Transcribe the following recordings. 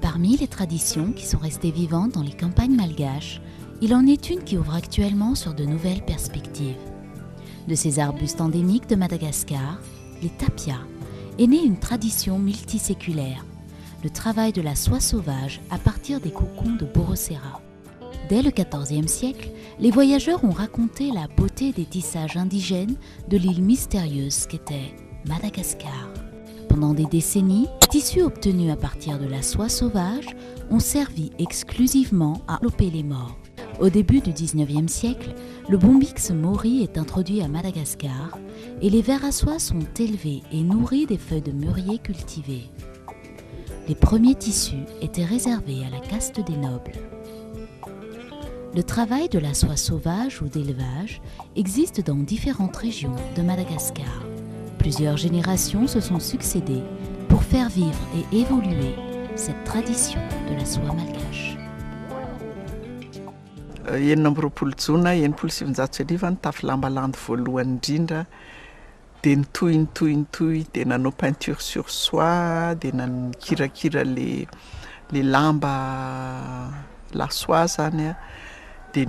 Parmi les traditions qui sont restées vivantes dans les campagnes malgaches, il en est une qui ouvre actuellement sur de nouvelles perspectives. De ces arbustes endémiques de Madagascar, les tapias, est née une tradition multiséculaire, le travail de la soie sauvage à partir des cocons de Borosera. Dès le XIVe siècle, les voyageurs ont raconté la beauté des tissages indigènes de l'île mystérieuse qu'était Madagascar. Pendant des décennies, les tissus obtenus à partir de la soie sauvage ont servi exclusivement à envelopper les morts. Au début du XIXe siècle, le bombix mori est introduit à Madagascar et les vers à soie sont élevés et nourris des feuilles de mûrier cultivées. Les premiers tissus étaient réservés à la caste des nobles. Le travail de la soie sauvage ou d'élevage existe dans différentes régions de Madagascar. Plusieurs générations se sont succédées pour faire vivre et évoluer cette tradition de la soie malgache. Enina amby roapolo jona enimpolo sivinjato sy arivo ny tafy lamba landy voalohany indrindra dia nitohy dia nanao peinture sur soie dia kirakira le lamba la soie zany a dia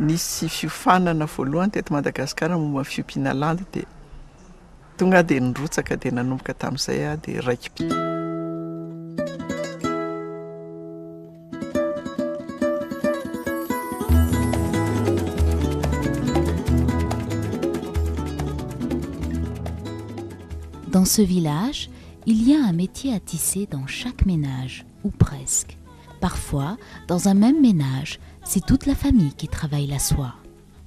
nisy fiofanana voalohany teto Madagasikara momba fiompiana landy dia tonga dia nirotsaka dia nanomboka tamin'izay a dia raiky. Dans ce village, il y a un métier à tisser dans chaque ménage, ou presque. Parfois, dans un même ménage, c'est toute la famille qui travaille la soie.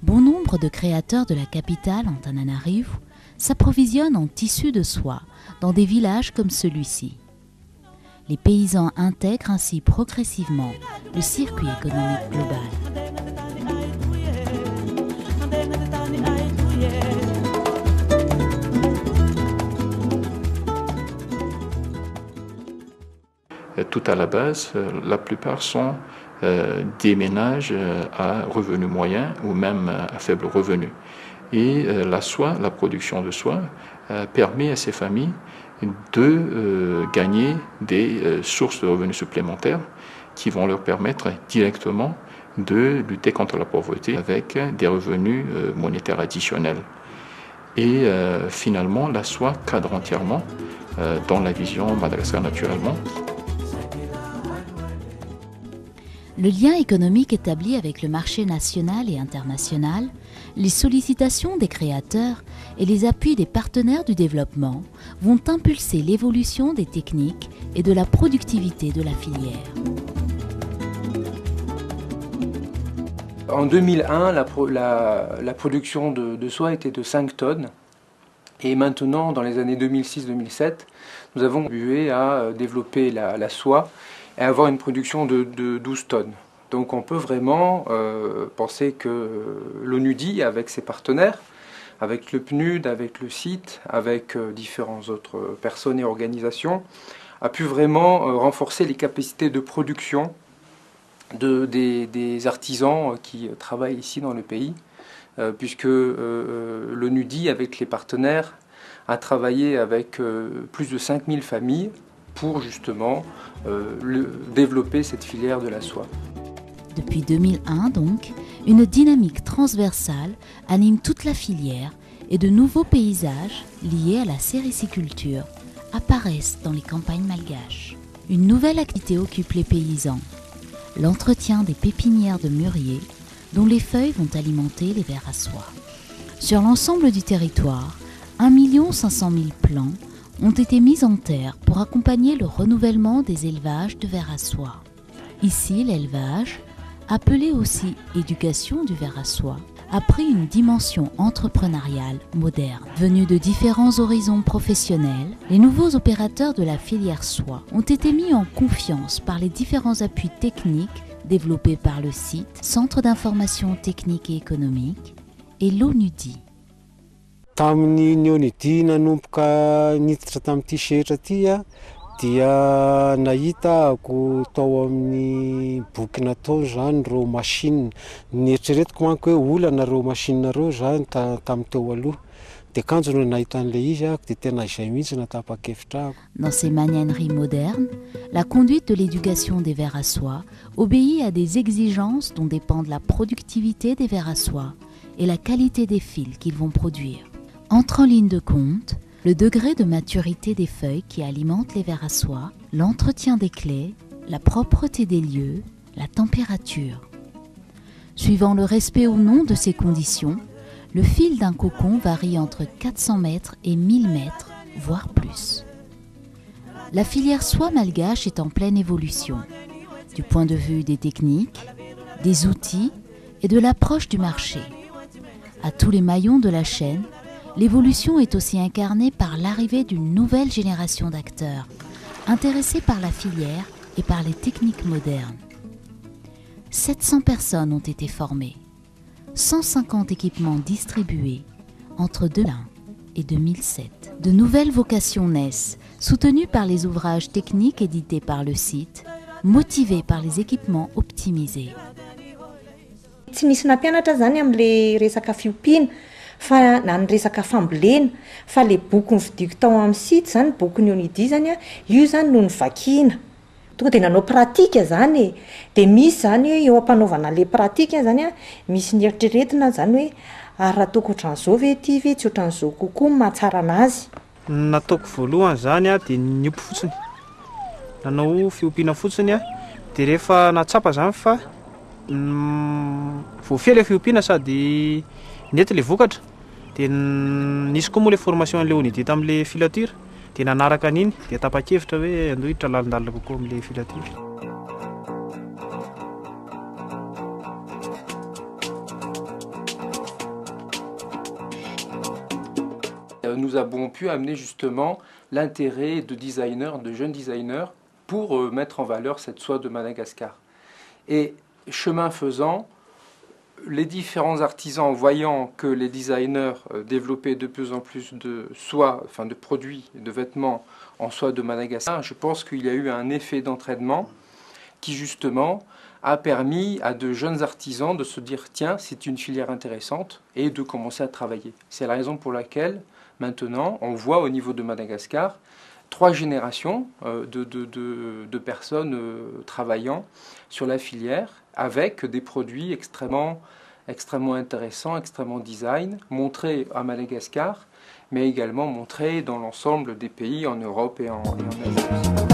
Bon nombre de créateurs de la capitale, Antananarivo, s'approvisionnent en tissus de soie dans des villages comme celui-ci. Les paysans intègrent ainsi progressivement le circuit économique global. Tout à la base, la plupart sont des ménages à revenus moyens ou même à faible revenu. Et la soie, la production de soie, permet à ces familles de gagner des sources de revenus supplémentaires qui vont leur permettre directement de lutter contre la pauvreté avec des revenus monétaires additionnels. Et finalement, la soie cadre entièrement dans la vision Madagascar naturellement. Le lien économique établi avec le marché national et international, les sollicitations des créateurs et les appuis des partenaires du développement vont impulser l'évolution des techniques et de la productivité de la filière. En 2001, la production de soie était de 5 tonnes. Et maintenant, dans les années 2006-2007, nous avons contribué à développer la soie et avoir une production de 12 tonnes. Donc on peut vraiment penser que l'ONUDI, avec ses partenaires, avec le PNUD, avec le site, avec différentes autres personnes et organisations, a pu vraiment renforcer les capacités de production des artisans qui travaillent ici dans le pays, puisque l'ONUDI, avec les partenaires, a travaillé avec plus de 5000 familles pour justement développer cette filière de la soie. Depuis 2001 donc, une dynamique transversale anime toute la filière et de nouveaux paysages liés à la sériciculture apparaissent dans les campagnes malgaches. Une nouvelle activité occupe les paysans, l'entretien des pépinières de mûriers dont les feuilles vont alimenter les vers à soie. Sur l'ensemble du territoire, 1 500 000 plants ont été mis en terre pour accompagner le renouvellement des élevages de vers à soie. Ici, l'élevage, appelé aussi éducation du ver à soie, a pris une dimension entrepreneuriale moderne. Venus de différents horizons professionnels, les nouveaux opérateurs de la filière soie ont été mis en confiance par les différents appuis techniques développés par le site, Centre d'information technique et économique, et l'ONUDI. Tamin'ny ONUDI nanomboka niditra tamin'ity sehatra ty a dia nahita tao amin'ny boky natao zany reo machine nieritreretiko manko hoe olana reo machine reo zany tamin'ny teo aloha dia kanjo no nahita an'ilay izy ako dia tena izay mihitsy natapa-kevitra. Dans ces magnaneries modernes, la conduite de l'éducation des vers à soie obéit à des exigences dont dépendent la productivité des vers à soie et la qualité des fils qu'ils vont produire. Entre en ligne de compte le degré de maturité des feuilles qui alimentent les vers à soie, l'entretien des clés, la propreté des lieux, la température. Suivant le respect ou non de ces conditions, le fil d'un cocon varie entre 400 mètres et 1000 mètres, voire plus. La filière soie malgache est en pleine évolution, du point de vue des techniques, des outils et de l'approche du marché. À tous les maillons de la chaîne, l'évolution est aussi incarnée par l'arrivée d'une nouvelle génération d'acteurs, intéressés par la filière et par les techniques modernes. 700 personnes ont été formées, 150 équipements distribués entre 2001 et 2007. De nouvelles vocations naissent, soutenues par les ouvrages techniques édités par le site, motivées par les équipements optimisés. Tsy nisy nampianatra zany amin'le resaka fiompiana fa na ny resaka fambolena fa le boky nividiko tao amin'ny site zany boky ny Onidi zany io zany no nivakiana tonga dia nanao pratika zany dia misy zany eo ampanaovana le pratika zany misy ny eritreretina zany hoe raha ataoko ohatran'izao ve ty ve tsy ohatran'izao kokoa mahatsara anazy. Nataoko voalohany zany dia niompy fotsiny nanao fiompiana fotsiny dia rehefa natsapa zany fa voafehy le fiompiana sady nety le vokatra dia nisy koa moa le formation an'le Onidi tamin'le filature dia nanaraka an'iny dia tapa-kevitra hoe andohiditra lalindalina kokoa amin'le filature. Nous avons pu amener justement l'intérêt de designers, de jeunes designers, pour mettre en valeur cette soie de Madagascar. Et chemin faisant, les différents artisans, voyant que les designers développaient de plus en plus de soie, enfin de produits, de vêtements en soie de Madagascar, je pense qu'il y a eu un effet d'entraînement qui justement a permis à de jeunes artisans de se dire tiens, c'est une filière intéressante et de commencer à travailler. C'est la raison pour laquelle maintenant on voit au niveau de Madagascar 3 générations de personnes travaillant sur la filière avec des produits extrêmement intéressants, extrêmement design, montrés à Madagascar, mais également montrés dans l'ensemble des pays en Europe et en Asie.